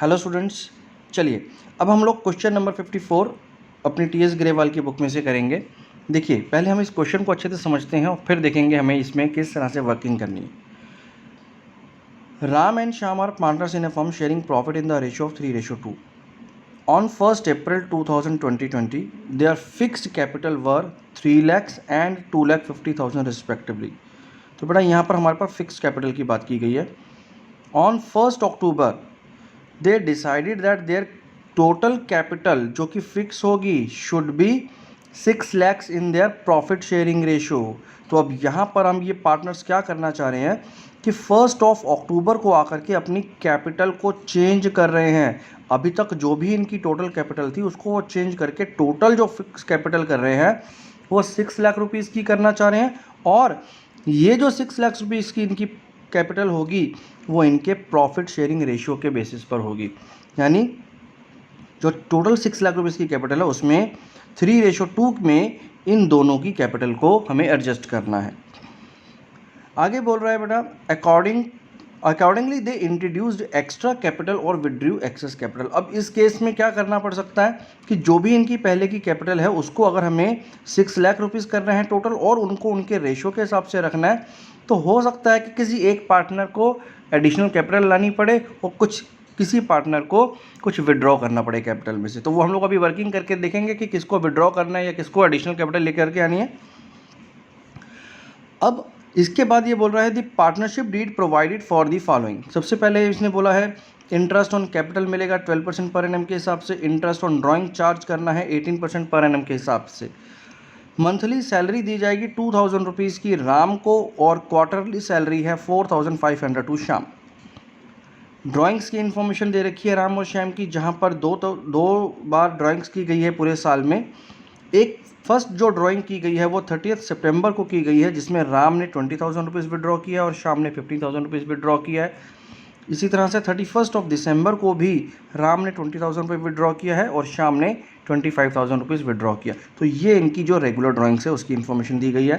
Hello students, चलिए अब हम लोग क्वेश्चन नंबर 54 अपनी टीएस ग्रेवाल की बुक में से करेंगे। देखिए, पहले हम इस क्वेश्चन को अच्छे से समझते हैं और फिर देखेंगे हमें इसमें किस तरह से वर्किंग करनी है। Ram and Shyam are partners in a firm sharing profit in the ratio of 3:2। On 1st April 2020, their fixed capital were 3 lakhs and 2,50,000 respectively। तो बेटा यहाँ पर हमारे पास फिक्स कैपिटल की बात की गई है। On 1st October they decided that their total capital जो कि फिक्स होगी should be 6 lakhs in their profit sharing ratio. तो अब यहाँ पर हम ये पार्टनर्स क्या करना चाह रहे हैं कि 1 अक्टूबर को आकर के अपनी कैपिटल को चेंज कर रहे हैं। अभी तक जो भी इनकी टोटल कैपिटल थी उसको वो चेंज करके टोटल जो फिक्स कैपिटल कर रहे हैं वो 6 लाख रुपीज़ की करना चाह रहे हैं, और ये जो 6 लाख रुपीज़ की इनकी कैपिटल होगी वो इनके प्रॉफिट शेयरिंग रेशियो के बेसिस पर होगी। यानी जो टोटल 6 लाख रुपीज़ की कैपिटल है उसमें 3:2 में इन दोनों की कैपिटल को हमें एडजस्ट करना है। आगे बोल रहा है बेटा accordingly they introduced extra capital और विड्रू एक्सेस कैपिटल। अब इस केस में क्या करना पड़ सकता है कि जो भी इनकी पहले की कैपिटल है उसको अगर हमें 6 लाख रुपीज़ करना है टोटल और उनको उनके रेशो के हिसाब से रखना है, तो हो सकता है कि किसी एक पार्टनर को एडिशनल कैपिटल लानी पड़े और किसी पार्टनर को कुछ विड्रॉ करना पड़े कैपिटल में से। तो वो हम लोग अभी वर्किंग करके देखेंगे कि किसको विड्रॉ करना है या किसको एडिशनल कैपिटल लेकर के आनी है। अब इसके बाद ये बोल रहा है the partnership deed provided for the following. सबसे पहले इसने बोला है इंटरेस्ट ऑन कैपिटल मिलेगा 12% पर एनम के हिसाब से, इंटरेस्ट ऑन ड्राइंग चार्ज करना है 18% पर एनम के हिसाब से, मंथली सैलरी दी जाएगी 2,000 रुपीज़ की राम को और क्वार्टरली सैलरी है 4,500 टू श्याम। ड्राइंग्स की इन्फॉर्मेशन दे रखी है राम और श्याम की, जहाँ पर दो बार ड्राइंग्स की गई है पूरे साल में। एक फर्स्ट जो ड्राइंग की गई है वो 30 सितंबर को की गई है जिसमें राम ने 20,000 रुपीज़ विड्रॉ किया और श्याम ने 15,000 रुपीज़ विड्रॉ किया है। इसी तरह से 31 दिसंबर को भी राम ने 20,000 रुपये विड्रॉ किया है और श्याम ने 25,000 रुपीज़ विड्रॉ किया। तो ये इनकी जो रेगुलर ड्राइंग्स है उसकी इन्फॉर्मेशन दी गई है।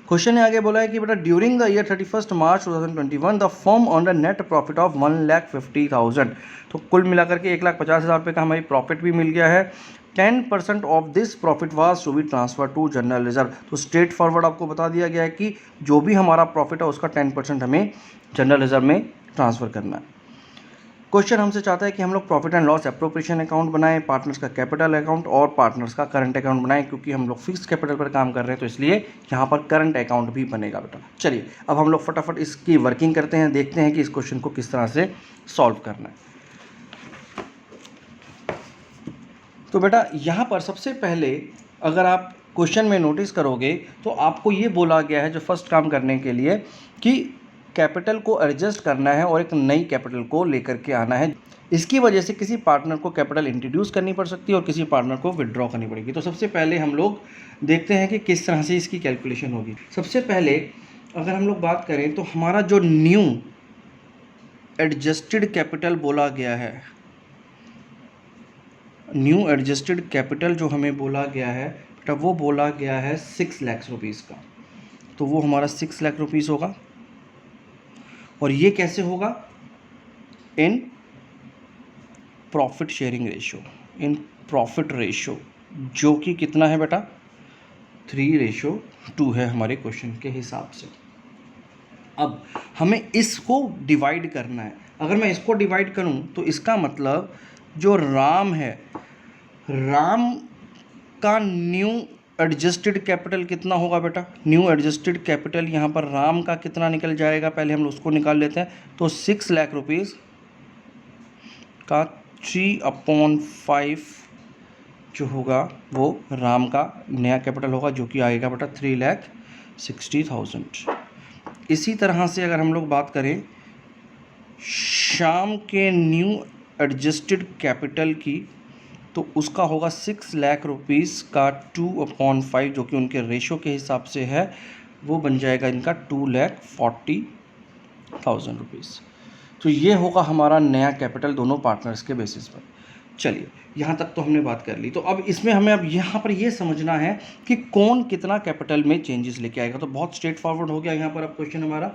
क्वेश्चन ने आगे बोला है कि बेटा during the year 31 March 2021 the firm on the net profit of 1,50,000। तो कुल मिलाकर के 1,50,000 रुपये का हमारी प्रॉफिट भी मिल गया है। 10% of this profit was to be transfer to general reserve. तो स्ट्रेट फॉरवर्ड आपको बता दिया गया है कि जो भी हमारा प्रॉफिट है उसका 10% हमें जनरल रिजर्व में ट्रांसफ़र करना है। क्वेश्चन हमसे चाहता है कि हम लोग profit and loss appropriation account बनाएं, पार्टनर्स का कैपिटल अकाउंट और पार्टनर्स का करंट अकाउंट बनाएं। क्योंकि हम लोग फिक्स कैपिटल पर काम कर रहे हैं तो इसलिए यहाँ पर करंट अकाउंट भी बनेगा बेटा। चलिए अब हम लोग फटाफट इसकी वर्किंग करते हैं, देखते हैं कि इस क्वेश्चन को किस तरह से सॉल्व करना है। तो बेटा यहाँ पर सबसे पहले अगर आप क्वेश्चन में नोटिस करोगे तो आपको ये बोला गया है जो फर्स्ट काम करने के लिए कि कैपिटल को एडजस्ट करना है और एक नई कैपिटल को लेकर के आना है। इसकी वजह से किसी पार्टनर को कैपिटल इंट्रोड्यूस करनी पड़ सकती है और किसी पार्टनर को विड्रॉ करनी पड़ेगी। तो सबसे पहले हम लोग देखते हैं कि किस तरह से इसकी कैलकुलेशन होगी। सबसे पहले अगर हम लोग बात करें तो हमारा जो न्यू एडजस्टेड कैपिटल बोला गया है, न्यू एडजस्टेड कैपिटल जो हमें बोला गया है बेटा वो बोला गया है 6 लाख रुपीज़ का। तो वो हमारा 6 लाख रुपीज़ होगा और ये कैसे होगा in profit sharing ratio, in profit ratio जो कि कितना है बेटा 3:2 है हमारे क्वेश्चन के हिसाब से। अब हमें इसको डिवाइड करना है। अगर मैं इसको डिवाइड करूं तो इसका मतलब जो राम है, राम का न्यू एडजस्टेड कैपिटल कितना होगा बेटा, न्यू एडजस्टेड कैपिटल यहाँ पर राम का कितना निकल जाएगा, पहले हम उसको निकाल लेते हैं। तो 6 लाख रुपीज़ का 3/5 जो होगा वो राम का नया कैपिटल होगा जो कि आएगा बेटा 3,60,000। इसी तरह से अगर हम लोग बात करें श्याम के न्यू एडजस्टेड कैपिटल की तो उसका होगा 6 लाख रुपीज़ का 2/5 जो कि उनके रेशो के हिसाब से है, वो बन जाएगा इनका 2,40,000 रुपीज़। तो ये होगा हमारा नया कैपिटल दोनों पार्टनर्स के बेसिस पर। चलिए यहाँ तक तो हमने बात कर ली। तो अब इसमें हमें अब यहाँ पर ये समझना है कि कौन कितना कैपिटल में चेंजेस लेके आएगा। तो बहुत स्ट्रेट फॉरवर्ड हो गया यहाँ पर अब क्वेश्चन हमारा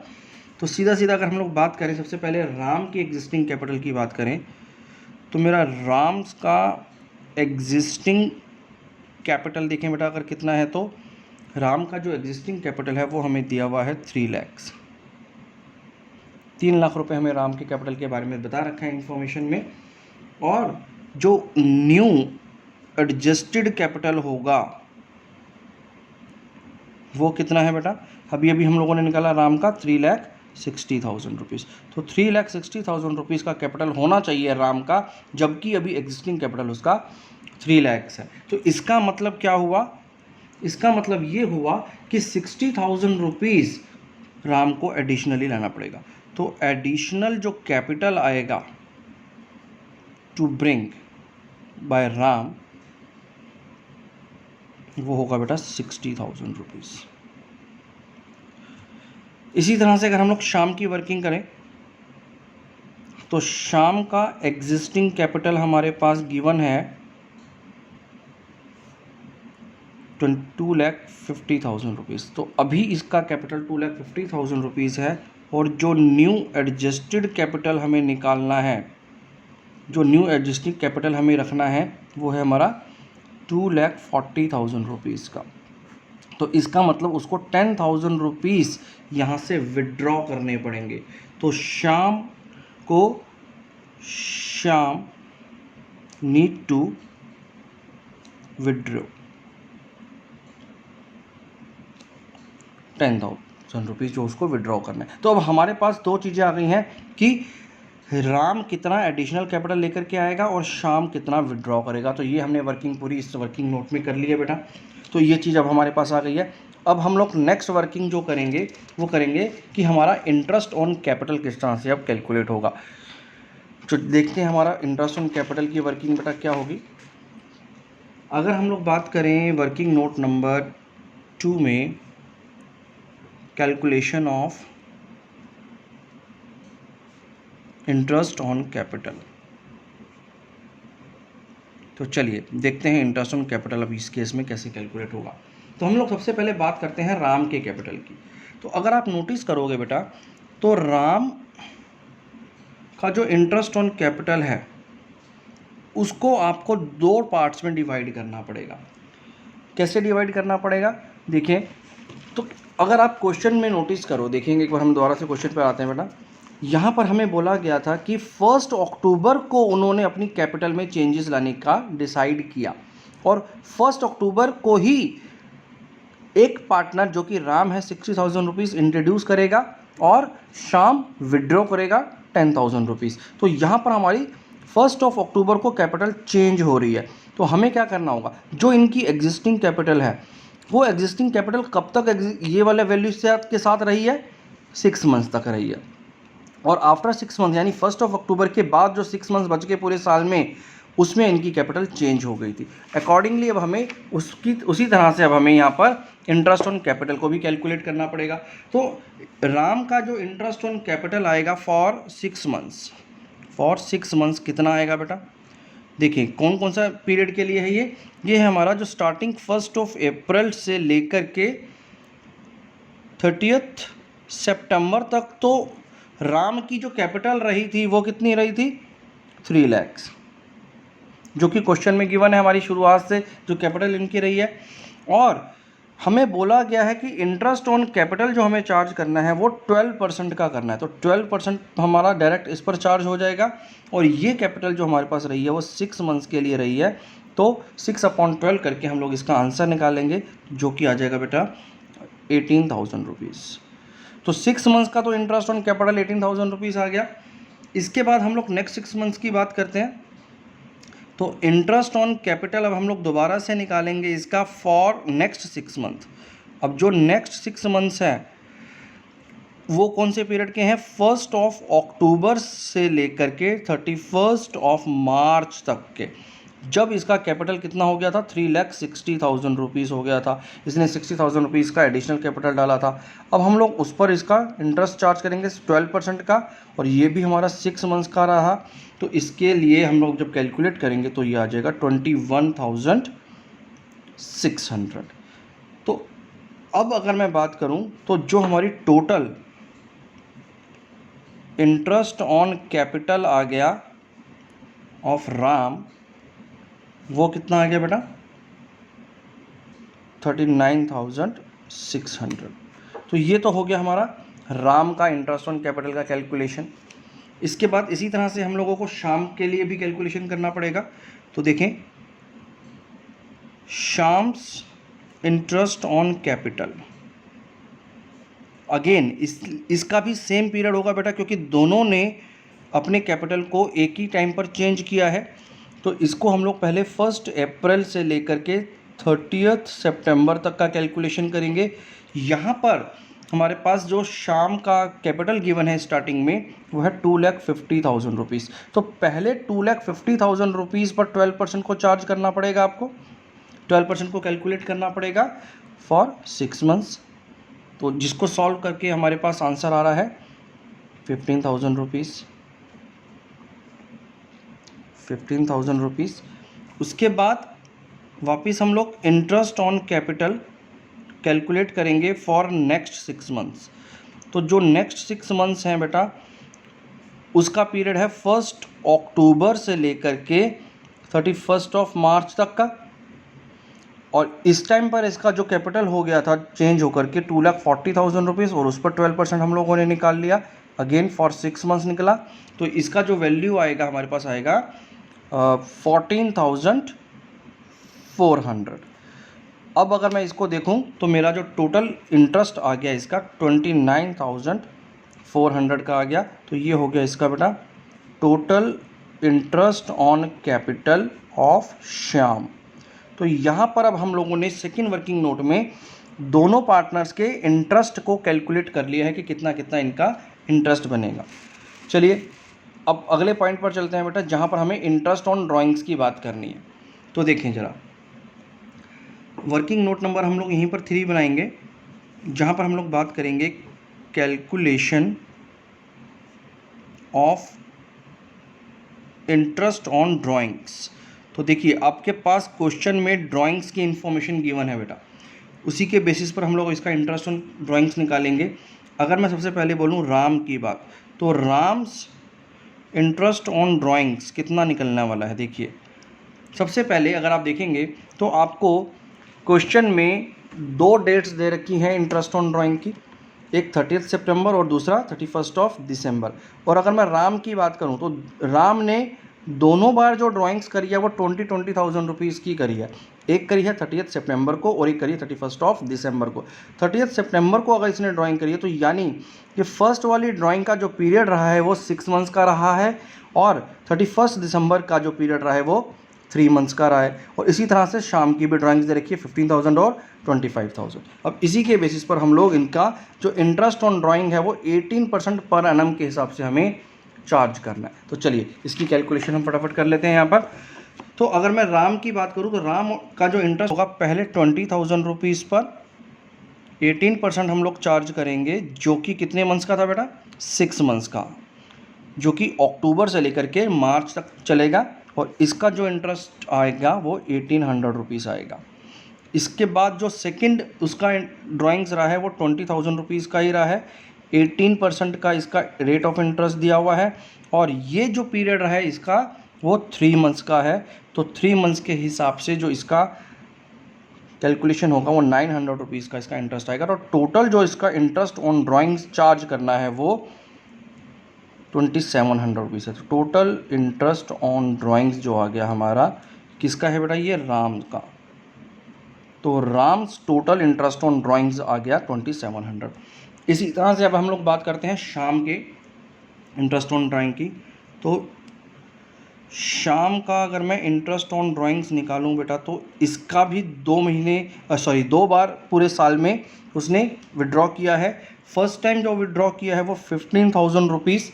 तो सीधा सीधा अगर हम लोग बात करें, सबसे पहले राम की एग्जिस्टिंग कैपिटल की बात करें तो मेरा राम्स का एग्जिस्टिंग कैपिटल देखें बेटा अगर कितना है, तो राम का जो एग्जिस्टिंग कैपिटल है वो हमें दिया हुआ है 3 लाख। 3 लाख रुपए हमें राम के कैपिटल के बारे में बता रखा है इन्फॉर्मेशन में। और जो न्यू एडजस्टेड कैपिटल होगा वो कितना है बेटा, अभी अभी हम लोगों ने निकाला राम का 3,60,000 रुपीज़। तो 3,60,000 रुपीज़ का कैपिटल होना चाहिए राम का, जबकि अभी एग्जिस्टिंग कैपिटल उसका 3 लाख है। तो इसका मतलब क्या हुआ, इसका मतलब ये हुआ कि 60,000 रुपीज़ राम को एडिशनली लाना पड़ेगा। तो एडिशनल जो कैपिटल आएगा टू ब्रिंग बाय राम वो होगा बेटा 60,000 रुपीज़। इसी तरह से अगर हम लोग शाम की वर्किंग करें तो शाम का एग्जिस्टिंग कैपिटल हमारे पास गिवन है 2,50,000 रुपीज़। तो अभी इसका कैपिटल 2,50,000 रुपीज़ है। और जो न्यू एडजस्टेड कैपिटल हमें निकालना है, जो न्यू एडजस्टिंग कैपिटल हमें रखना है वो है हमारा 2,40,000 रुपीज़ का। तो इसका मतलब उसको 10,000 रुपीज़ यहाँ से विड्रॉ करने पड़ेंगे। तो शाम नीड टू विड्रॉ 10,000 रुपीज़ जो उसको विड्रॉ करना है। तो अब हमारे पास दो चीज़ें आ गई हैं कि राम कितना एडिशनल कैपिटल लेकर के आएगा और शाम कितना विड्रॉ करेगा। तो ये हमने वर्किंग पूरी इस वर्किंग नोट में कर ली है बेटा। तो ये चीज़ अब हमारे पास आ गई है। अब हम लोग नेक्स्ट वर्किंग जो करेंगे वो करेंगे कि हमारा इंटरेस्ट ऑन कैपिटल किस तरह से अब कैलकुलेट होगा। तो देखते हैं हमारा इंटरेस्ट ऑन कैपिटल की वर्किंग बेटा क्या होगी। अगर हम लोग बात करें वर्किंग नोट नंबर 2 में calculation of interest on capital, तो चलिए देखते हैं इंटरेस्ट ऑन कैपिटल अब इस केस में कैसे कैलकुलेट होगा। तो हम लोग सबसे पहले बात करते हैं राम के कैपिटल की। तो अगर आप नोटिस करोगे बेटा तो राम का जो इंटरेस्ट ऑन कैपिटल है उसको आपको 2 पार्ट्स में डिवाइड करना पड़ेगा। कैसे डिवाइड करना पड़ेगा देखिए, तो अगर आप क्वेश्चन में नोटिस करो, देखेंगे एक बार हम दोबारा से क्वेश्चन पर आते हैं बेटा। यहाँ पर हमें बोला गया था कि 1 अक्टूबर को उन्होंने अपनी कैपिटल में चेंजेस लाने का डिसाइड किया और 1 अक्टूबर को ही एक पार्टनर जो कि राम है 60,000 रुपीज़ इंट्रोड्यूस करेगा और शाम विड्रॉ करेगा 10,000 रुपीज़। तो यहाँ पर हमारी 1 अक्टूबर को कैपिटल चेंज हो रही है। तो हमें क्या करना होगा, जो इनकी एग्जिस्टिंग कैपिटल है वो एग्जिस्टिंग कैपिटल कब तक ये वाले वैल्यू के साथ रही है, 6 मंथ्स तक रही है। और आफ्टर 6 मंथ यानी 1 अक्टूबर के बाद जो 6 मंथ्स बच के पूरे साल में उसमें इनकी कैपिटल चेंज हो गई थी। अकॉर्डिंगली अब हमें उसी तरह से अब हमें यहाँ पर इंटरेस्ट ऑन कैपिटल को भी कैलकुलेट करना पड़ेगा। तो राम का जो इंटरेस्ट ऑन कैपिटल आएगा फॉर 6 मंथ्स कितना आएगा बेटा, देखिए कौन कौन सा पीरियड के लिए है ये है हमारा जो स्टार्टिंग 1 अप्रैल से लेकर के 30 सितंबर तक। तो राम की जो कैपिटल रही थी वो कितनी रही थी, 3 लाख, जो कि क्वेश्चन में गिवन है हमारी शुरुआत से जो कैपिटल इनकी रही है। और हमें बोला गया है कि इंटरेस्ट ऑन कैपिटल जो हमें चार्ज करना है वो 12% का करना है। तो 12% हमारा डायरेक्ट इस पर चार्ज हो जाएगा। और ये कैपिटल जो हमारे पास रही है वो 6 मंथ्स के लिए रही है। तो 6/12 करके हम लोग इसका आंसर निकालेंगे जो कि आ जाएगा बेटा 18,000 रुपीज़। तो 6 मंथ्स का तो इंटरेस्ट ऑन कैपिटल 18,000 रुपीज़ आ गया। इसके बाद हम लोग नेक्स्ट 6 मंथ्स की बात करते हैं। तो इंटरेस्ट ऑन कैपिटल अब हम लोग दोबारा से निकालेंगे इसका फॉर नेक्स्ट 6 मंथ। अब जो नेक्स्ट 6 मंथ्स हैं वो कौन से पीरियड के हैं, 1 अक्टूबर से लेकर के 31 मार्च तक के, जब इसका कैपिटल कितना हो गया था, 3,60,000 रुपीज़ हो गया था। इसने 60,000 रुपीज़ का एडिशनल कैपिटल डाला था। अब हम लोग उस पर इसका इंटरेस्ट चार्ज करेंगे 12% का, और ये भी हमारा 6 मंथ्स का रहा। तो इसके लिए हम लोग जब कैलकुलेट करेंगे तो ये आ जाएगा 21,600। तो अब अगर मैं बात करूं तो जो हमारी टोटल इंटरेस्ट ऑन कैपिटल आ गया ऑफ राम, वो कितना आ गया बेटा 39,600। तो ये तो हो गया हमारा राम का इंटरेस्ट ऑन कैपिटल का कैलकुलेशन। इसके बाद इसी तरह से हम लोगों को श्याम के लिए भी कैलकुलेशन करना पड़ेगा। तो देखें, Shyam's interest on capital, again इसका भी सेम पीरियड होगा बेटा, क्योंकि दोनों ने अपने कैपिटल को एक ही टाइम पर चेंज किया है। तो इसको हम लोग पहले 1 अप्रैल से लेकर के 30 सितंबर तक का कैलकुलेशन करेंगे। यहाँ पर हमारे पास जो श्याम का कैपिटल गिवन है स्टार्टिंग में, वो है 2,50,000 रुपीज़। तो पहले 2,50,000 रुपीज़ पर 12% को चार्ज करना पड़ेगा आपको, 12% को कैलकुलेट करना पड़ेगा फॉर 6 मंथ्स। तो जिसको सॉल्व करके हमारे पास आंसर आ रहा है 15,000 रुपीज़, 15,000 रुपीज़। उसके बाद वापस हम लोग इंटरेस्ट ऑन कैपिटल कैलकुलेट करेंगे फॉर नेक्स्ट 6 मंथ्स। तो जो नेक्स्ट 6 मंथ्स हैं बेटा, उसका पीरियड है 1 अक्टूबर से लेकर के 31 मार्च तक का। और इस टाइम पर इसका जो कैपिटल हो गया था चेंज होकर के 2,40,000 रुपीज़, और उस पर 12% हम लोगों ने निकाल लिया, अगेन फॉर 6 मंथ्स निकला। तो इसका जो वैल्यू आएगा हमारे पास आएगा 14,400। अब अगर मैं इसको देखूं तो मेरा जो टोटल इंटरेस्ट आ गया इसका 29,400 का आ गया। तो ये हो गया इसका बेटा total interest on capital of Shyam. तो यहाँ पर अब हम लोगों ने सेकेंड वर्किंग नोट में दोनों पार्टनर्स के इंटरेस्ट को कैलकुलेट कर लिया है कि कितना कितना इनका इंटरेस्ट बनेगा। चलिए अब अगले पॉइंट पर चलते हैं बेटा, जहाँ पर हमें इंटरेस्ट ऑन ड्राइंग्स की बात करनी है। तो देखें ज़रा, वर्किंग नोट नंबर हम लोग यहीं पर 3 बनाएंगे, जहाँ पर हम लोग बात करेंगे calculation of interest on drawings. तो देखिए आपके पास क्वेश्चन में ड्राइंग्स की इन्फॉर्मेशन गिवन है बेटा, उसी के बेसिस पर हम लोग इसका इंटरेस्ट ऑन ड्राइंग्स निकालेंगे। अगर मैं सबसे पहले बोलूँ राम की बात, तो राम्स इंटरेस्ट ऑन ड्राइंग्स कितना निकलने वाला है। देखिए सबसे पहले अगर आप देखेंगे तो आपको क्वेश्चन में 2 डेट्स दे रखी हैं इंटरेस्ट ऑन ड्राइंग की, एक 30 सितंबर और दूसरा 31 दिसंबर। और अगर मैं राम की बात करूं तो राम ने दोनों बार जो ड्राइंग्स करी है वो 20,000 रुपीज़ की करी है। एक करी है 30 सितंबर को और एक करी है 31 दिसंबर को। 30 सितंबर को अगर इसने ड्राइंग करी है तो यानी कि फर्स्ट वाली ड्राइंग का जो पीरियड रहा है वो 6 मंथ्स का रहा है, और 31 दिसंबर का जो पीरियड रहा है वो 3 मंथ्स का रहा है। और इसी तरह से शाम की भी ड्राइंग्स दे रखी है 15,000 और 25,000। अब इसी के बेसिस पर हम लोग इनका जो इंटरेस्ट ऑन ड्राइंग है वो 18% पर एनम के हिसाब से हमें चार्ज करना है। तो चलिए इसकी कैलकुलेशन हम फटाफट कर लेते हैं यहाँ पर। तो अगर मैं राम की बात करूँ तो राम का जो इंटरेस्ट होगा पहले 20,000 रुपीज़ पर 18% हम लोग चार्ज करेंगे, जो कि कितने मंथ्स का था बेटा 6 मंथ्स का, जो कि अक्टूबर से लेकर के मार्च तक चलेगा। और इसका जो इंटरेस्ट आएगा वो 1,800 रुपीज़ आएगा। इसके बाद जो सेकंड उसका ड्राइंग्स रहा है वो 20,000 रुपीज़ का ही रहा है, 18% का इसका रेट ऑफ इंटरेस्ट दिया हुआ है। और ये जो पीरियड रहा है इसका वो 3 मंथ्स का है। तो 3 मंथ्स के हिसाब से जो इसका कैलकुलेशन होगा वो 900 रुपीज़ का इसका इंटरेस्ट आएगा। और टोटल जो इसका इंटरेस्ट ऑन ड्राइंग्स चार्ज करना है वो 2,700 रुपीज़ है। तो टोटल इंटरेस्ट ऑन ड्राइंग्स जो आ गया हमारा किसका है बेटा, ये राम का। तो Ram's total interest on drawings आ गया 2,700। इसी तरह से अब हम लोग बात करते हैं शाम के इंटरेस्ट ऑन ड्राइंग की। तो शाम का अगर मैं इंटरेस्ट ऑन ड्राइंग्स निकालूं बेटा तो इसका भी 2 बार पूरे साल में उसने विड्रॉ किया है। फर्स्ट टाइम जो विड्रॉ किया है वो 15,000 रुपीज़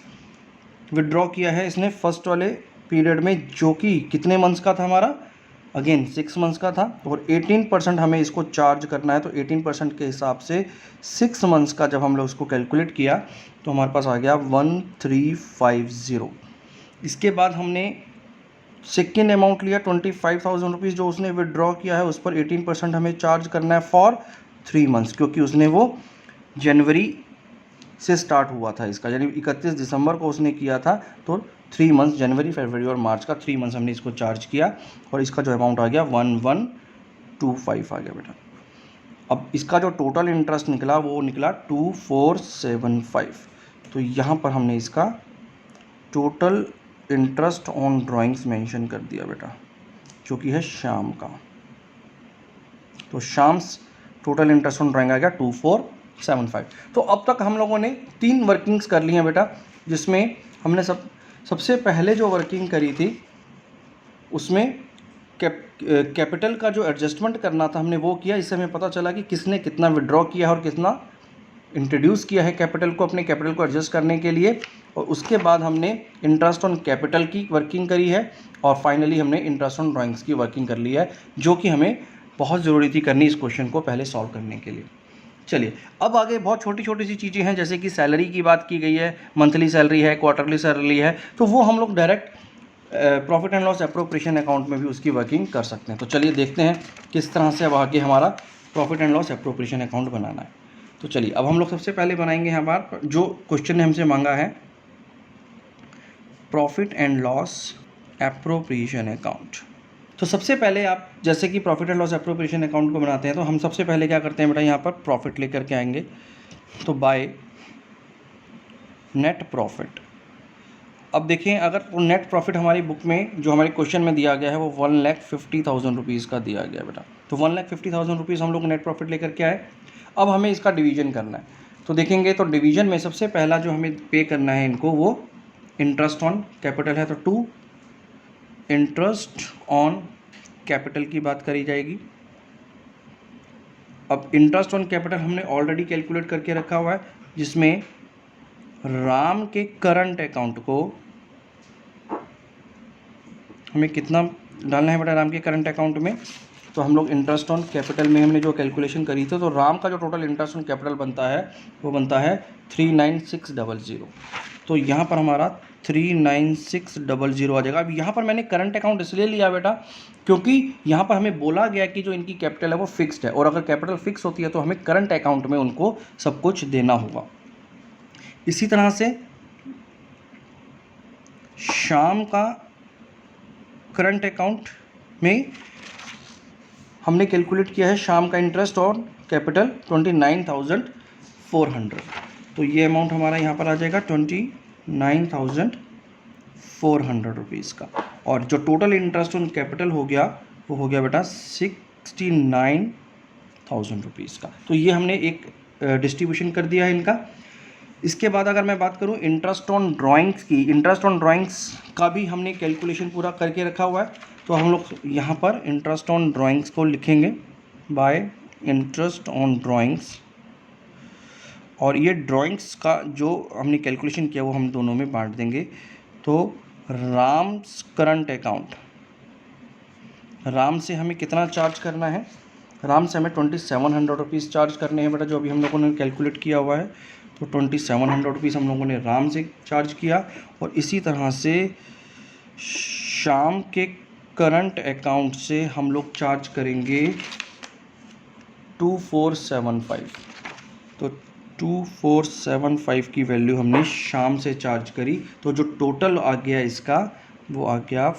विड्रॉ किया है इसने फर्स्ट वाले पीरियड में, जो कि कितने मंथ्स का था हमारा, अगेन 6 मंथ्स का था। और 18% हमें इसको चार्ज करना है। तो 18% के हिसाब से 6 मंथ्स का जब हम लोग उसको कैलकुलेट किया तो हमारे पास आ गया 1,350। इसके बाद हमने सेकेंड अमाउंट लिया 25,000 रुपीज़ जो उसने विड्रॉ किया है, उस पर 18% हमें चार्ज करना है फॉर 3 मंथ्स, क्योंकि उसने वो जनवरी से स्टार्ट हुआ था इसका, यानी 31 दिसंबर को उसने किया था, तो 3 मंथ्स जनवरी फरवरी और मार्च का 3 मंथ्स हमने इसको चार्ज किया और इसका जो अमाउंट आ गया 1125 आ गया बेटा। अब इसका जो टोटल इंटरेस्ट निकला वो निकला 2475। तो यहाँ पर हमने इसका total interest on drawings mention कर दिया बेटा, जो कि है शाम का। तो शाम्स टोटल इंटरेस्ट ऑन ड्राइंग आ गया 2475। तो अब तक हम लोगों ने 3 वर्किंग्स कर ली हैं बेटा, जिसमें हमने सबसे पहले जो वर्किंग करी थी उसमें कैपिटल का जो एडजस्टमेंट करना था हमने वो किया। इससे हमें पता चला कि किसने कितना विड्रॉ किया है और कितना इंट्रोड्यूस किया है कैपिटल को, अपने कैपिटल को एडजस्ट करने के लिए। और उसके बाद हमने इंटरेस्ट ऑन कैपिटल की वर्किंग करी है और फाइनली हमने इंटरेस्ट ऑन ड्राइंग्स की वर्किंग कर ली है, जो कि हमें बहुत ज़रूरी थी करनी इस क्वेश्चन को पहले सॉल्व करने के लिए। चलिए अब आगे बहुत छोटी छोटी सी चीज़ें हैं, जैसे कि सैलरी की बात की गई है, मंथली सैलरी है, क्वार्टरली सैलरी है, तो वो हम लोग direct profit and loss appropriation account में भी उसकी वर्किंग कर सकते हैं। तो चलिए देखते हैं किस तरह से अब आगे हमारा profit and loss appropriation account बनाना है। तो चलिए अब हम लोग सबसे पहले बनाएंगे यहाँ पर जो क्वेश्चन ने हमसे मांगा है, profit and loss appropriation account. तो सबसे पहले आप जैसे कि profit and loss appropriation account को बनाते हैं तो हम सबसे पहले क्या करते हैं बेटा, यहाँ पर प्रॉफिट लेकर के आएंगे। तो बाय नेट प्रॉफिट। अब देखें अगर नेट प्रॉफिट हमारी बुक में जो हमारे क्वेश्चन में दिया गया है वो 1,50,000 रुपीज़ का दिया गया बेटा। तो 1,50,000 रुपीज़ हम लोग नेट प्रॉफिट लेकर के आए। अब हमें इसका डिवीजन करना है। तो देखेंगे तो डिवीजन में सबसे पहला जो हमें पे करना है इनको वो इंटरेस्ट ऑन कैपिटल है। तो 2 इंटरेस्ट ऑन कैपिटल की बात करी जाएगी। अब इंटरेस्ट ऑन कैपिटल हमने ऑलरेडी कैलकुलेट करके रखा हुआ है, जिसमें राम के करंट अकाउंट को हमें कितना डालना है बेटा राम के करंट अकाउंट में। तो हम लोग इंटरेस्ट ऑन कैपिटल में हमने जो कैलकुलेशन करी थी, तो राम का जो टोटल इंटरेस्ट ऑन कैपिटल बनता है वो बनता है 39600। तो यहाँ पर हमारा 39600 आ जाएगा। अब यहाँ पर मैंने करंट अकाउंट इसलिए लिया बेटा क्योंकि यहाँ पर हमें बोला गया कि जो इनकी कैपिटल है वो फिक्स्ड है, और अगर कैपिटल फिक्स होती है तो हमें करंट अकाउंट में उनको सब कुछ देना होगा। इसी तरह से शाम का करंट अकाउंट में हमने कैलकुलेट किया है शाम का इंटरेस्ट और कैपिटल 29,400। तो ये अमाउंट हमारा यहाँ पर आ जाएगा 29,400 रुपीज़ का। और जो टोटल इंटरेस्ट ऑन कैपिटल हो गया वो हो गया बेटा 69,000 रुपीज़ का। तो ये हमने एक डिस्ट्रीब्यूशन कर दिया है इनका। इसके बाद अगर मैं बात करूं इंटरेस्ट ऑन ड्राइंग्स की, इंटरेस्ट ऑन ड्राइंग्स का भी हमने कैलकुलेशन पूरा करके रखा हुआ है। तो हम लोग यहाँ पर इंटरेस्ट ऑन ड्राइंग्स को लिखेंगे बाय इंटरेस्ट ऑन ड्राइंग्स, और ये ड्राइंग्स का जो हमने कैलकुलेशन किया वो हम दोनों में बांट देंगे। तो राम्स करंट अकाउंट, राम से हमें कितना चार्ज करना है, राम से हमें 2700 रुपीज़ चार्ज करने हैं बेटा, जो अभी हम लोगों ने कैलकुलेट किया हुआ है। तो 2700 रुपीज़ हम लोगों ने राम से चार्ज किया, और इसी तरह से शाम के करंट अकाउंट से हम लोग चार्ज करेंगे 2475। तो 2475 की वैल्यू हमने शाम से चार्ज करी। तो जो टोटल आ गया इसका वो आ गया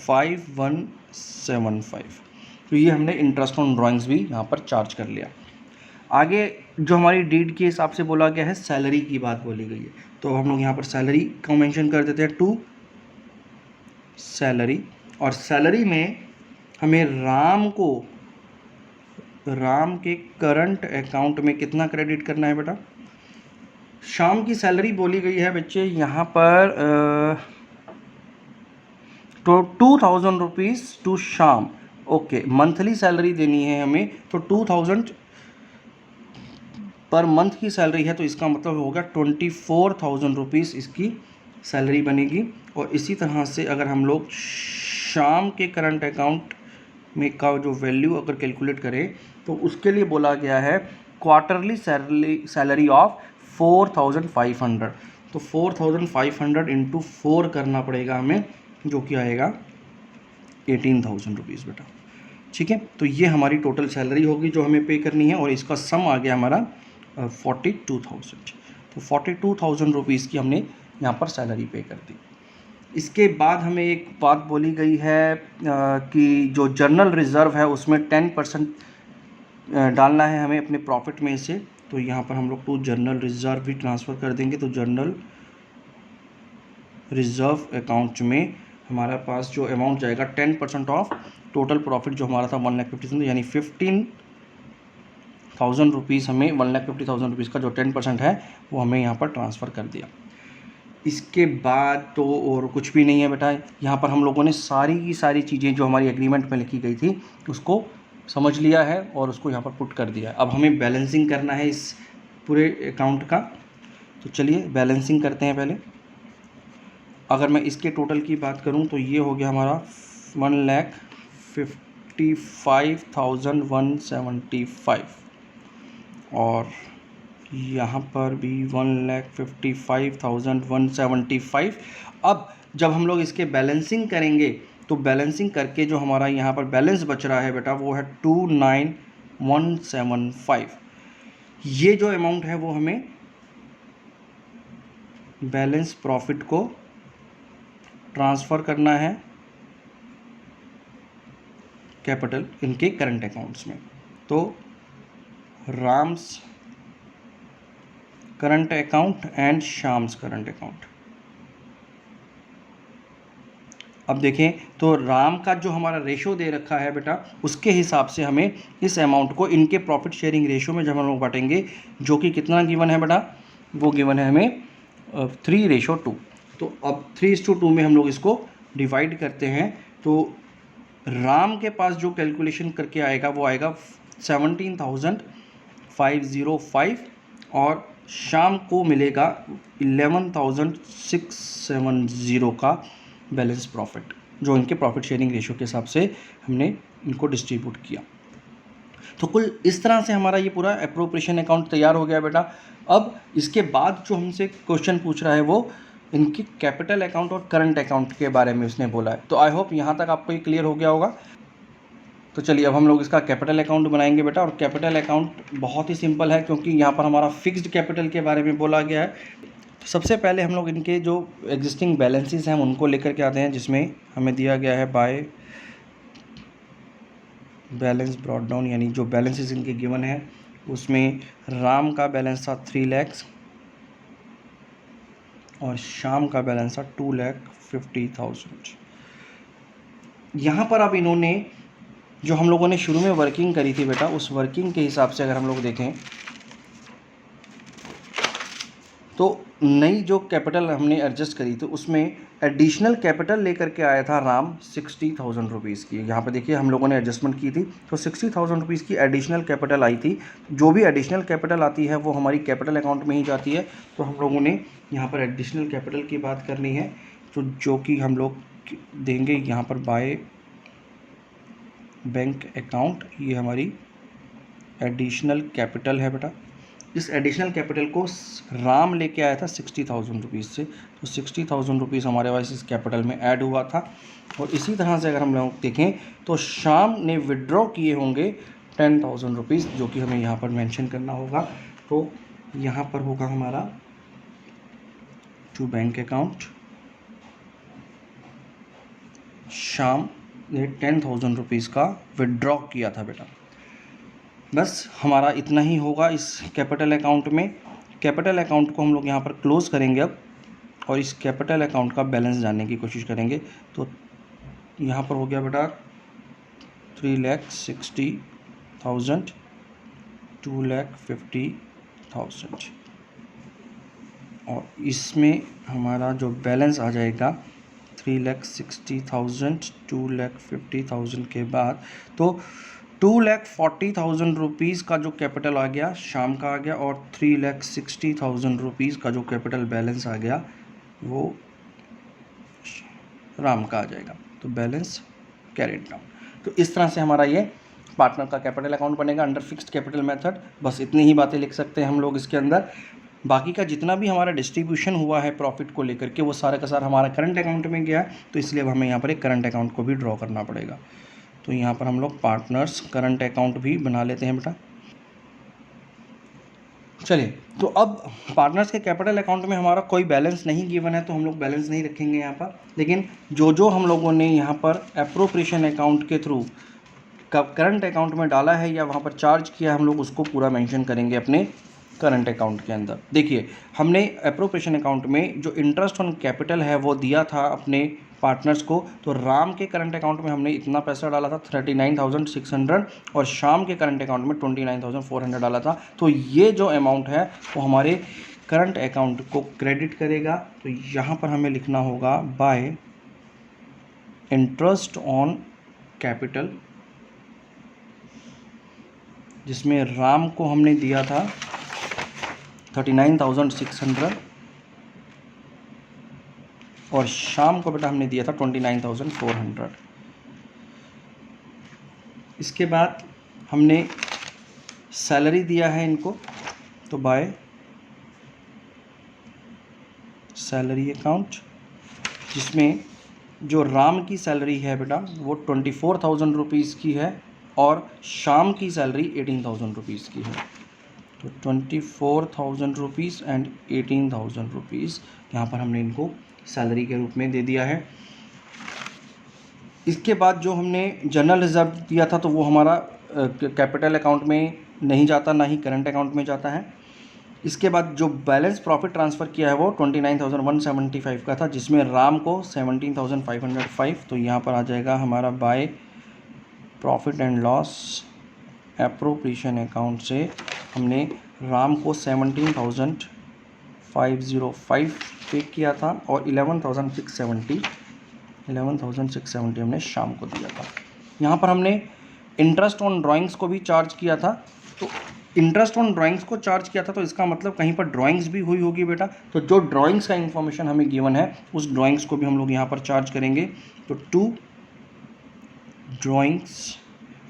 5175। तो ये हमने इंटरेस्ट ऑन ड्राइंग्स भी यहाँ पर चार्ज कर लिया। आगे जो हमारी डीड के हिसाब से बोला गया है सैलरी की बात बोली गई है, तो हम लोग यहाँ पर सैलरी को मेंशन कर देते हैं 2 सैलरी। और सैलरी में हमें राम के करंट अकाउंट में कितना क्रेडिट करना है बेटा। शाम की सैलरी बोली गई है बच्चे यहाँ पर तो 2000 रुपीज़ टू शाम। ओके, मंथली सैलरी देनी है हमें, तो 2000 पर मंथ की सैलरी है, तो इसका मतलब होगा 24,000 रुपीज़ इसकी सैलरी बनेगी। और इसी तरह से अगर हम लोग शाम के करंट अकाउंट में का जो वैल्यू अगर कैलकुलेट करें तो उसके लिए बोला गया है क्वार्टरली सैलरी ऑफ 4,500। तो 4,500 इंटू 4 करना पड़ेगा हमें, जो कि आएगा 18,000 रुपीज़ बेटा। ठीक है, तो ये हमारी टोटल सैलरी होगी जो हमें पे करनी है, और इसका सम आ गया हमारा 42,000। तो 42,000 रुपीज़ की हमने यहाँ पर सैलरी पे कर दी। इसके बाद हमें एक बात बोली गई है कि जो जनरल रिज़र्व है उसमें 10% डालना है हमें अपने प्रॉफिट में से। तो यहाँ पर हम लोग टू जनरल रिज़र्व भी ट्रांसफ़र कर देंगे। तो जनरल रिज़र्व अकाउंट में हमारा पास जो अमाउंट जाएगा 10% ऑफ टोटल प्रॉफिट जो हमारा था 1,50,000, यानी 15,000 रुपीज़ हमें 1,50,000 रुपीज़ का जो 10% है वो हमें यहाँ पर ट्रांसफ़र कर दिया। इसके बाद तो और कुछ भी नहीं है बेटा। यहाँ पर हम लोगों ने सारी की सारी चीज़ें जो हमारी एग्रीमेंट में लिखी गई थी उसको समझ लिया है और उसको यहाँ पर पुट कर दिया है। अब हमें बैलेंसिंग करना है इस पूरे अकाउंट का। तो चलिए बैलेंसिंग करते हैं पहले। अगर मैं इसके टोटल की बात करूं तो ये हो गया हमारा 1,55,175 और यहाँ पर भी 1,55,175। अब जब हम लोग इसके बैलेंसिंग करेंगे तो बैलेंसिंग करके जो हमारा यहाँ पर बैलेंस बच रहा है बेटा वो है 29,175। ये जो अमाउंट है वो हमें बैलेंस प्रॉफिट को ट्रांसफ़र करना है कैपिटल इनके करंट अकाउंट्स में। तो Ram's current account and Shyam's current account. अब देखें तो राम का जो हमारा रेशो दे रखा है बेटा उसके हिसाब से हमें इस अमाउंट को इनके प्रॉफिट शेयरिंग रेशो में जब हम लोग बांटेंगे, जो कि कितना गिवन है बेटा, वो गिवन है हमें 3:2। तो अब 3:2 में हम लोग इसको डिवाइड करते हैं। तो राम के पास जो कैलकुलेशन करके आएगा वो आएगा 17,505 और शाम को मिलेगा 11,670 का बैलेंस प्रॉफिट, जो इनके प्रॉफिट शेयरिंग रेशो के हिसाब से हमने इनको डिस्ट्रीब्यूट किया। तो कुल इस तरह से हमारा ये पूरा एप्रोप्रिएशन अकाउंट तैयार हो गया बेटा। अब इसके बाद जो हमसे क्वेश्चन पूछ रहा है वो इनकी कैपिटल अकाउंट और करंट अकाउंट के बारे में उसने बोला है। तो आई होप यहाँ तक आपको ये क्लियर हो गया होगा। तो चलिए अब हम लोग इसका कैपिटल अकाउंट बनाएंगे बेटा। और कैपिटल अकाउंट बहुत ही सिंपल है क्योंकि यहाँ पर हमारा फिक्स्ड कैपिटल के बारे में बोला गया है। तो सबसे पहले हम लोग इनके जो एग्जिस्टिंग बैलेंसेस हैं उनको लेकर के आते हैं, जिसमें हमें दिया गया है बाय बैलेंस ब्रॉट डाउन, यानी जो बैलेंसेस इनके गिवन है उसमें राम का बैलेंस था 3 लाख और शाम का बैलेंस था 2,50,000। यहाँ पर अब इन्होंने जो हम लोगों ने शुरू में वर्किंग करी थी बेटा, उस वर्किंग के हिसाब से अगर हम लोग देखें तो नई जो कैपिटल हमने एडजस्ट करी तो उसमें एडिशनल कैपिटल लेकर के आया था राम 60,000 रुपीज़ की। यहाँ पे देखिए हम लोगों ने एडजस्टमेंट की थी तो 60,000 रुपीज़ की एडिशनल कैपिटल आई थी। जो भी एडिशनल कैपिटल आती है वो हमारी कैपिटल अकाउंट में ही जाती है। तो हम लोगों ने यहाँ पर एडिशनल कैपिटल की बात करनी है, तो जो कि हम लोग देंगे यहाँ पर बाय बैंक अकाउंट। ये हमारी एडिशनल कैपिटल है बेटा। इस एडिशनल कैपिटल को राम लेके आया था 60,000 रुपीज़ से, तो 60,000 रुपीज़ हमारे पास इस कैपिटल में ऐड हुआ था। और इसी तरह से अगर हम लोग देखें तो शाम ने विड्रॉ किए होंगे 10,000 रुपीज़, जो कि हमें यहाँ पर मेंशन करना होगा। तो यहाँ पर होगा हमारा टू बैंक अकाउंट, शाम ने 10,000 रुपीज़ का विड्रॉ किया था बेटा। बस हमारा इतना ही होगा इस कैपिटल अकाउंट में। कैपिटल अकाउंट को हम लोग यहाँ पर क्लोज़ करेंगे अब और इस कैपिटल अकाउंट का बैलेंस जानने की कोशिश करेंगे। तो यहाँ पर हो गया बेटा 3,60,000, 2,50,000 और इसमें हमारा जो बैलेंस आ जाएगा 3,60,000, 2,50,000 के बाद तो 2,40,000 रुपीज़ का जो कैपिटल आ गया शाम का आ गया और 3,60,000 रुपीज़ का जो कैपिटल बैलेंस आ गया वो राम का आ जाएगा। तो बैलेंस कैरिड डाउन। तो इस तरह से हमारा ये पार्टनर का कैपिटल अकाउंट बनेगा अंडर फिक्स्ड कैपिटल मेथड। बस इतनी ही बातें लिख सकते हैं हम लोग इसके अंदर। बाकी का जितना भी हमारा डिस्ट्रीब्यूशन हुआ है प्रॉफिट को लेकर के वो सारा का सारा हमारा करंट अकाउंट में गया है। तो इसलिए अब हमें यहाँ पर एक करंट अकाउंट को भी ड्रॉ करना पड़ेगा। तो यहाँ पर हम लोग पार्टनर्स करंट अकाउंट भी बना लेते हैं बेटा। चलिए, तो अब पार्टनर्स के कैपिटल अकाउंट में हमारा कोई बैलेंस नहीं गिवन है, तो हम लोग बैलेंस नहीं रखेंगे यहाँ पर। लेकिन जो हम लोगों ने यहाँ पर एप्रोप्रिएशन अकाउंट के थ्रू करंट अकाउंट में डाला है या वहाँ पर चार्ज किया है, हम लोग उसको पूरा मेंशन करेंगे अपने करंट अकाउंट के अंदर। देखिए, हमने एप्रोप्रिएशन अकाउंट में जो इंटरेस्ट ऑन कैपिटल है वो दिया था अपने पार्टनर्स को। तो राम के करंट अकाउंट में हमने इतना पैसा डाला था 39,600 और श्याम के करंट अकाउंट में 29,400 डाला था। तो ये जो अमाउंट है वो हमारे करंट अकाउंट को क्रेडिट करेगा। तो यहाँ पर हमें लिखना होगा बाय इंटरेस्ट ऑन कैपिटल, जिसमें राम को हमने दिया था 39,600 और शाम को बेटा हमने दिया था 29,400। इसके बाद हमने सैलरी दिया है इनको, तो बाय सैलरी अकाउंट, जिसमें जो राम की सैलरी है बेटा वो 24,000 रुपीज़ की है और शाम की सैलरी 18,000 रुपीज़ की है। तो 24,000 रुपीज़ एंड 18,000 रुपीज़ यहाँ पर हमने इनको सैलरी के रूप में दे दिया है। इसके बाद जो हमने जनरल रिजर्व दिया था तो वो हमारा कैपिटल अकाउंट में नहीं जाता, ना ही करंट अकाउंट में जाता है। इसके बाद जो बैलेंस प्रॉफिट ट्रांसफ़र किया है वो 29,175 का था, जिसमें राम को 17,505। तो यहाँ पर आ जाएगा हमारा by profit and loss appropriation account से हमने राम को 17,505 पे किया था और 11,670 हमने शाम को दिया था। यहाँ पर हमने इंटरेस्ट ऑन ड्राइंग्स को भी चार्ज किया था। तो इंटरेस्ट ऑन ड्राइंग्स को चार्ज किया था तो इसका मतलब कहीं पर ड्राइंग्स भी हुई होगी बेटा। तो जो ड्राइंग्स का इन्फॉर्मेशन हमें गिवन है उस ड्राइंग्स को भी हम लोग यहाँ पर चार्ज करेंगे। तो 2 ड्राइंग्स।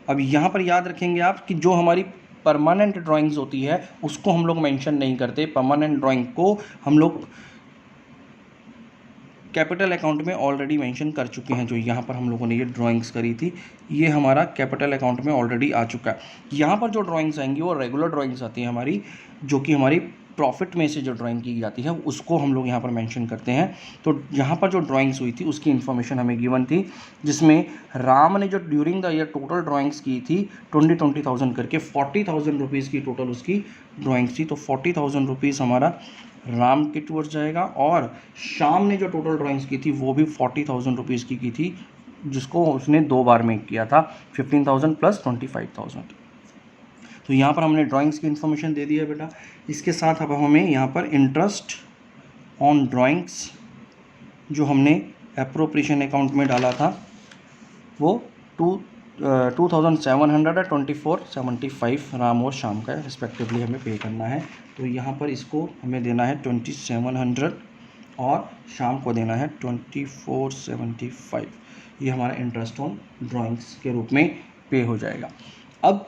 अब यहाँ पर याद रखेंगे आप कि जो हमारी परमानेंट ड्राइंग्स होती है उसको हम लोग मेंशन नहीं करते। परमानेंट ड्राइंग को हम लोग कैपिटल अकाउंट में ऑलरेडी मेंशन कर चुके हैं। जो यहाँ पर हम लोगों ने ये ड्राइंग्स करी थी ये हमारा कैपिटल अकाउंट में ऑलरेडी आ चुका है। यहाँ पर जो ड्राइंग्स आएंगी वो रेगुलर ड्राइंग्स आती हैं हमारी, जो कि हमारी प्रॉफिट में से जो ड्राइंग की जाती है उसको हम लोग यहाँ पर मेंशन करते हैं। तो यहाँ पर जो ड्राइंग्स हुई थी उसकी इन्फॉर्मेशन हमें गिवन थी, जिसमें राम ने जो during the year total drawings की थी 20,000 करके 40,000 रुपीज़ की टोटल उसकी ड्राइंग्स थी। तो 40,000 रुपीज़ हमारा राम के टूवर्ड्स जाएगा और शाम ने जो टोटल ड्राइंग्स की थी वो भी 40,000 रुपीज़ की थी, जिसको उसने 2 बार में किया था 15,000 प्लस 25,000। तो यहाँ पर हमने ड्राइंग्स की इन्फॉर्मेशन दे दी है बेटा। इसके साथ अब हमें यहाँ पर इंटरेस्ट ऑन ड्राइंग्स जो हमने एप्रोप्रिएशन अकाउंट में डाला था वो 2,700 और 2,475 राम और शाम का रिस्पेक्टिवली हमें पे करना है। तो यहाँ पर इसको हमें देना है 2,700 और शाम को देना है 2,475। ये हमारा इंटरेस्ट ऑन ड्राइंग्स के रूप में पे हो जाएगा। अब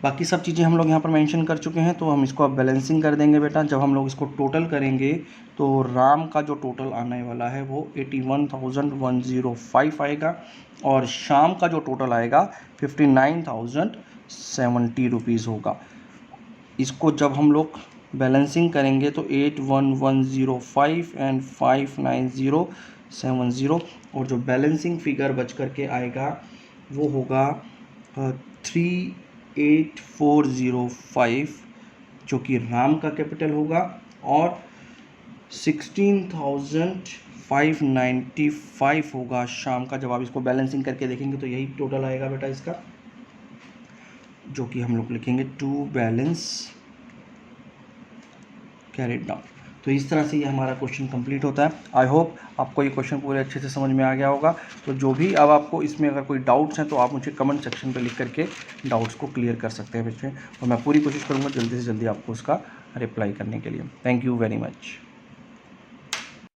बाकी सब चीज़ें हम लोग यहाँ पर मेंशन कर चुके हैं, तो हम इसको अब बैलेंसिंग कर देंगे बेटा। जब हम लोग इसको टोटल करेंगे तो राम का जो टोटल आने वाला है वो 81,105 आएगा और शाम का जो टोटल आएगा 59,070 रुपीज़ होगा। इसको जब हम लोग बैलेंसिंग करेंगे तो 81,105 एंड 59070 और जो बैलेंसिंग फिगर बच करके आएगा वो होगा 3,8405 जो कि राम का कैपिटल होगा और 16,595 होगा शाम का। जब आप इसको बैलेंसिंग करके देखेंगे तो यही टोटल आएगा बेटा इसका, जो कि हम लोग लिखेंगे टू बैलेंस कैरिड डाउन। तो इस तरह से ये हमारा क्वेश्चन कंप्लीट होता है। आई होप आपको ये क्वेश्चन पूरे अच्छे से समझ में आ गया होगा। तो जो भी अब आपको इसमें अगर कोई डाउट्स हैं तो आप मुझे कमेंट सेक्शन पे लिख करके डाउट्स को क्लियर कर सकते हैं बच्चे, और मैं पूरी कोशिश करूँगा जल्दी से जल्दी आपको उसका रिप्लाई करने के लिए। Thank you very much.